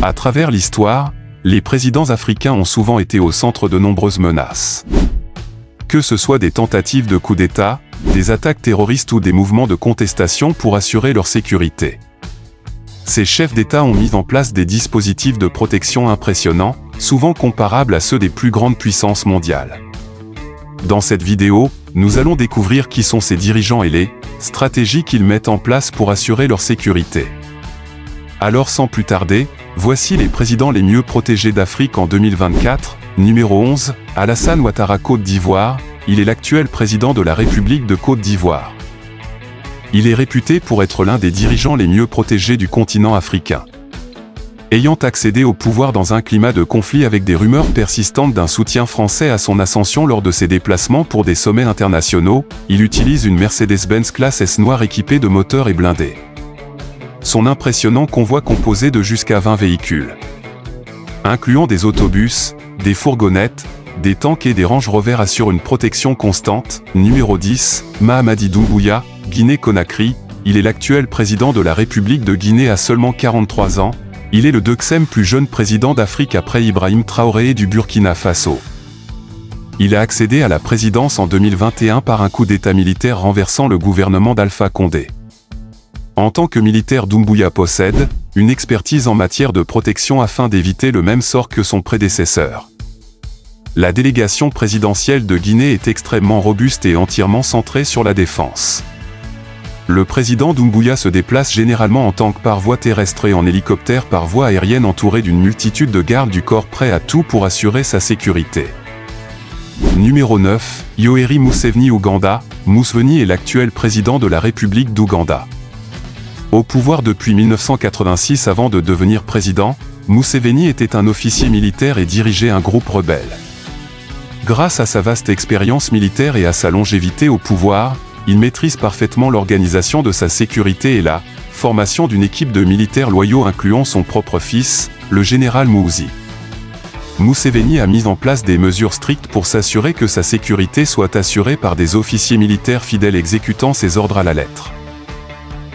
À travers l'histoire, les présidents africains ont souvent été au centre de nombreuses menaces. Que ce soit des tentatives de coup d'État, des attaques terroristes ou des mouvements de contestation pour assurer leur sécurité. Ces chefs d'État ont mis en place des dispositifs de protection impressionnants, souvent comparables à ceux des plus grandes puissances mondiales. Dans cette vidéo, nous allons découvrir qui sont ces dirigeants et les stratégies qu'ils mettent en place pour assurer leur sécurité. Alors sans plus tarder, voici les présidents les mieux protégés d'Afrique en 2024. Numéro 11, Alassane Ouattara, Côte d'Ivoire. Il est l'actuel président de la République de Côte d'Ivoire. Il est réputé pour être l'un des dirigeants les mieux protégés du continent africain. Ayant accédé au pouvoir dans un climat de conflit avec des rumeurs persistantes d'un soutien français à son ascension lors de ses déplacements pour des sommets internationaux, il utilise une Mercedes-Benz classe S noire équipée de moteurs et blindés. Son impressionnant convoi composé de jusqu'à 20 véhicules, incluant des autobus, des fourgonnettes, des tanks et des Range Rover, assure une protection constante. Numéro 10, Mahamadi Doumbouya, Guinée-Conakry. Il est l'actuel président de la République de Guinée à seulement 43 ans. Il est le deuxième plus jeune président d'Afrique après Ibrahim Traoré du Burkina Faso. Il a accédé à la présidence en 2021 par un coup d'État militaire renversant le gouvernement d'Alpha Condé. En tant que militaire, Doumbouya possède une expertise en matière de protection afin d'éviter le même sort que son prédécesseur. La délégation présidentielle de Guinée est extrêmement robuste et entièrement centrée sur la défense. Le président Doumbouya se déplace généralement en tank par voie terrestre et en hélicoptère par voie aérienne, entouré d'une multitude de gardes du corps prêts à tout pour assurer sa sécurité. Numéro 9, Yoweri Museveni, Ouganda. Museveni est l'actuel président de la République d'Ouganda. Au pouvoir depuis 1986, avant de devenir président, Museveni était un officier militaire et dirigeait un groupe rebelle. Grâce à sa vaste expérience militaire et à sa longévité au pouvoir, il maîtrise parfaitement l'organisation de sa sécurité et la formation d'une équipe de militaires loyaux incluant son propre fils, le général Mouzi. Museveni a mis en place des mesures strictes pour s'assurer que sa sécurité soit assurée par des officiers militaires fidèles exécutant ses ordres à la lettre.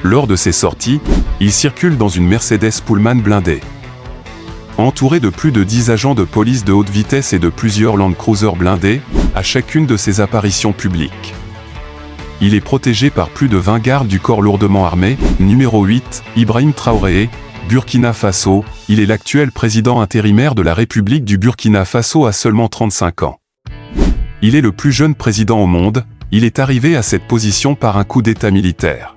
Lors de ses sorties, il circule dans une Mercedes Pullman blindée. Entouré de plus de 10 agents de police de haute vitesse et de plusieurs Land Cruiser blindés, à chacune de ses apparitions publiques. Il est protégé par plus de 20 gardes du corps lourdement armés. Numéro 8, Ibrahim Traoré, Burkina Faso. Il est l'actuel président intérimaire de la République du Burkina Faso à seulement 35 ans. Il est le plus jeune président au monde. Il est arrivé à cette position par un coup d'État militaire.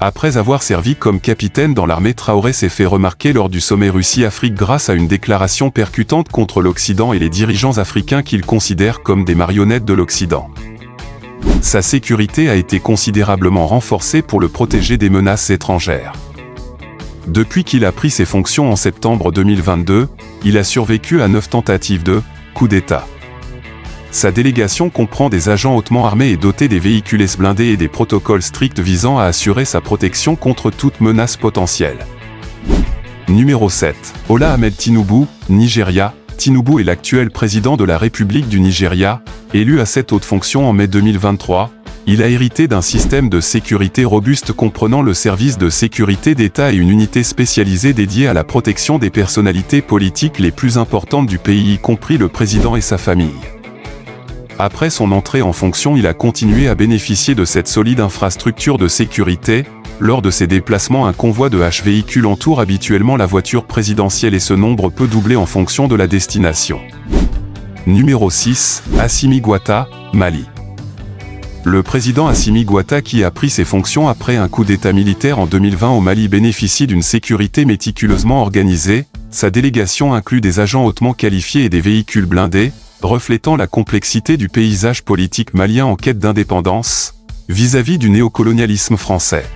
Après avoir servi comme capitaine dans l'armée, Traoré s'est fait remarquer lors du sommet Russie-Afrique grâce à une déclaration percutante contre l'Occident et les dirigeants africains qu'il considère comme des marionnettes de l'Occident. Sa sécurité a été considérablement renforcée pour le protéger des menaces étrangères. Depuis qu'il a pris ses fonctions en septembre 2022, il a survécu à 9 tentatives de coup d'État. Sa délégation comprend des agents hautement armés et dotés des véhicules blindés et des protocoles stricts visant à assurer sa protection contre toute menace potentielle. Numéro 7, Bola Ahmed Tinubu, Nigeria. Tinubu est l'actuel président de la République du Nigeria. Élu à cette haute fonction en mai 2023, il a hérité d'un système de sécurité robuste comprenant le service de sécurité d'État et une unité spécialisée dédiée à la protection des personnalités politiques les plus importantes du pays, y compris le président et sa famille. Après son entrée en fonction, il a continué à bénéficier de cette solide infrastructure de sécurité. Lors de ses déplacements, un convoi de véhicules entoure habituellement la voiture présidentielle et ce nombre peut doubler en fonction de la destination. Numéro 6, Assimi Goïta, Mali. Le président Assimi Goïta, qui a pris ses fonctions après un coup d'État militaire en 2020 au Mali, bénéficie d'une sécurité méticuleusement organisée. Sa délégation inclut des agents hautement qualifiés et des véhicules blindés, reflétant la complexité du paysage politique malien en quête d'indépendance, vis-à-vis du néocolonialisme français.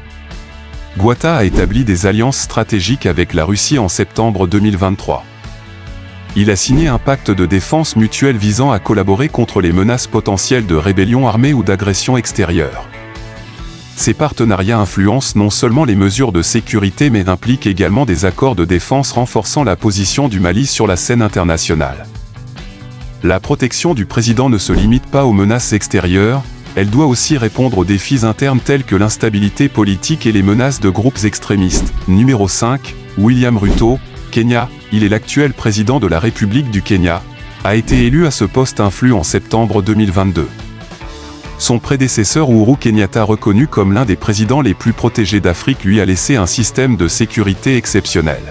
Goïta a établi des alliances stratégiques avec la Russie en septembre 2023. Il a signé un pacte de défense mutuelle visant à collaborer contre les menaces potentielles de rébellion armée ou d'agression extérieure. Ces partenariats influencent non seulement les mesures de sécurité mais impliquent également des accords de défense renforçant la position du Mali sur la scène internationale. La protection du président ne se limite pas aux menaces extérieures, elle doit aussi répondre aux défis internes tels que l'instabilité politique et les menaces de groupes extrémistes. Numéro 5, William Ruto, Kenya, il est l'actuel président de la République du Kenya, a été élu à ce poste influent en septembre 2022. Son prédécesseur Uhuru Kenyatta, reconnu comme l'un des présidents les plus protégés d'Afrique, lui a laissé un système de sécurité exceptionnel.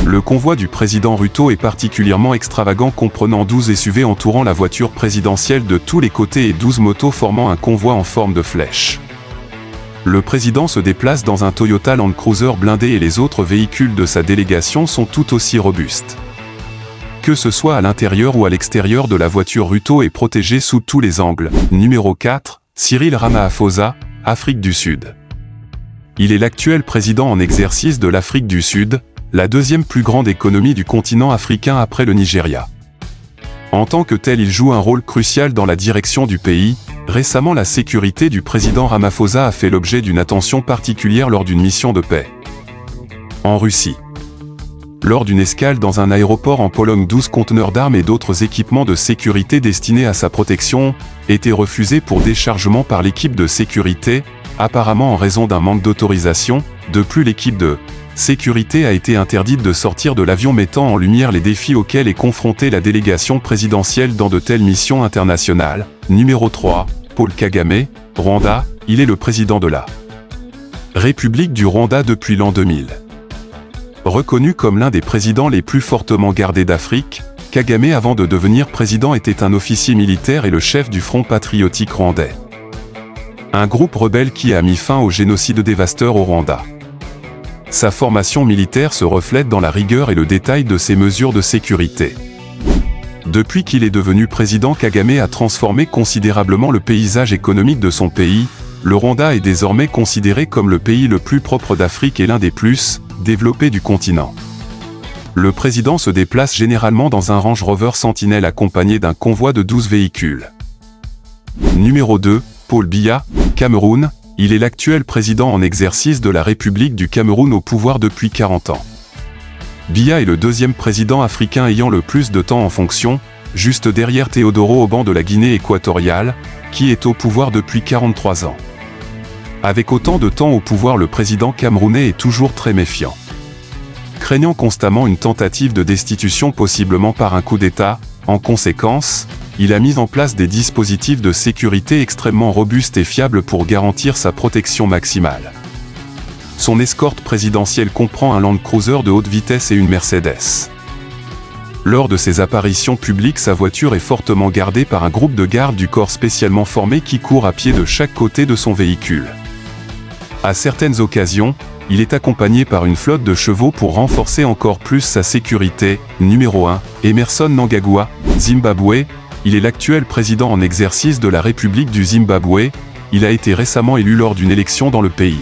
Le convoi du président Ruto est particulièrement extravagant, comprenant 12 SUV entourant la voiture présidentielle de tous les côtés et 12 motos formant un convoi en forme de flèche. Le président se déplace dans un Toyota Land Cruiser blindé et les autres véhicules de sa délégation sont tout aussi robustes. Que ce soit à l'intérieur ou à l'extérieur de la voiture, Ruto est protégé sous tous les angles. Numéro 4, Cyril Ramaphosa, Afrique du Sud. Il est l'actuel président en exercice de l'Afrique du Sud, la deuxième plus grande économie du continent africain après le Nigeria. En tant que tel, il joue un rôle crucial dans la direction du pays. Récemment, la sécurité du président Ramaphosa a fait l'objet d'une attention particulière lors d'une mission de paix en Russie. Lors d'une escale dans un aéroport en Pologne, 12 conteneurs d'armes et d'autres équipements de sécurité destinés à sa protection étaient refusés pour déchargement par l'équipe de sécurité, apparemment en raison d'un manque d'autorisation. De plus, l'équipe de sécurité a été interdite de sortir de l'avion, mettant en lumière les défis auxquels est confrontée la délégation présidentielle dans de telles missions internationales. Numéro 3, Paul Kagame, Rwanda, il est le président de la République du Rwanda depuis l'an 2000. Reconnu comme l'un des présidents les plus fortement gardés d'Afrique, Kagame, avant de devenir président, était un officier militaire et le chef du Front patriotique rwandais, un groupe rebelle qui a mis fin au génocide dévastateur au Rwanda. Sa formation militaire se reflète dans la rigueur et le détail de ses mesures de sécurité. Depuis qu'il est devenu président, Kagame a transformé considérablement le paysage économique de son pays. Le Rwanda est désormais considéré comme le pays le plus propre d'Afrique et l'un des plus développés du continent. Le président se déplace généralement dans un Range Rover Sentinel accompagné d'un convoi de 12 véhicules. Numéro 2, Paul Biya, Cameroun, il est l'actuel président en exercice de la République du Cameroun au pouvoir depuis 40 ans. Biya est le deuxième président africain ayant le plus de temps en fonction, juste derrière Théodoro Oban de la Guinée équatoriale, qui est au pouvoir depuis 43 ans. Avec autant de temps au pouvoir, le président camerounais est toujours très méfiant. Craignant constamment une tentative de destitution, possiblement par un coup d'État, en conséquence, il a mis en place des dispositifs de sécurité extrêmement robustes et fiables pour garantir sa protection maximale. Son escorte présidentielle comprend un Land Cruiser de haute vitesse et une Mercedes. Lors de ses apparitions publiques, sa voiture est fortement gardée par un groupe de gardes du corps spécialement formé qui court à pied de chaque côté de son véhicule. À certaines occasions, il est accompagné par une flotte de chevaux pour renforcer encore plus sa sécurité. Numéro 1, Emmerson Mnangagwa, Zimbabwe, il est l'actuel président en exercice de la République du Zimbabwe. Il a été récemment élu lors d'une élection dans le pays.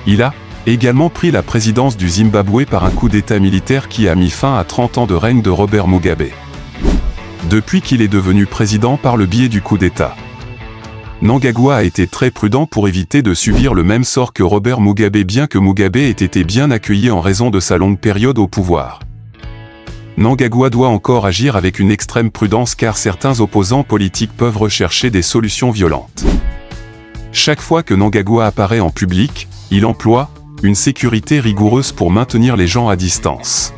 Il a également pris la présidence du Zimbabwe par un coup d'État militaire qui a mis fin à 30 ans de règne de Robert Mugabe. Depuis qu'il est devenu président par le biais du coup d'État, Mnangagwa a été très prudent pour éviter de subir le même sort que Robert Mugabe, bien que Mugabe ait été bien accueilli en raison de sa longue période au pouvoir. Mnangagwa doit encore agir avec une extrême prudence car certains opposants politiques peuvent rechercher des solutions violentes. Chaque fois que Mnangagwa apparaît en public, il emploie une sécurité rigoureuse pour maintenir les gens à distance.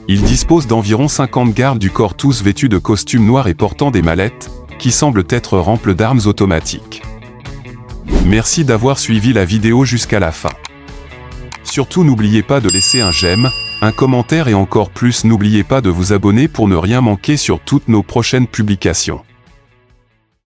Il dispose d'environ 50 gardes du corps, tous vêtus de costumes noirs et portant des mallettes, qui semblent être remplies d'armes automatiques. Merci d'avoir suivi la vidéo jusqu'à la fin. Surtout n'oubliez pas de laisser un j'aime, un commentaire et encore plus n'oubliez pas de vous abonner pour ne rien manquer sur toutes nos prochaines publications.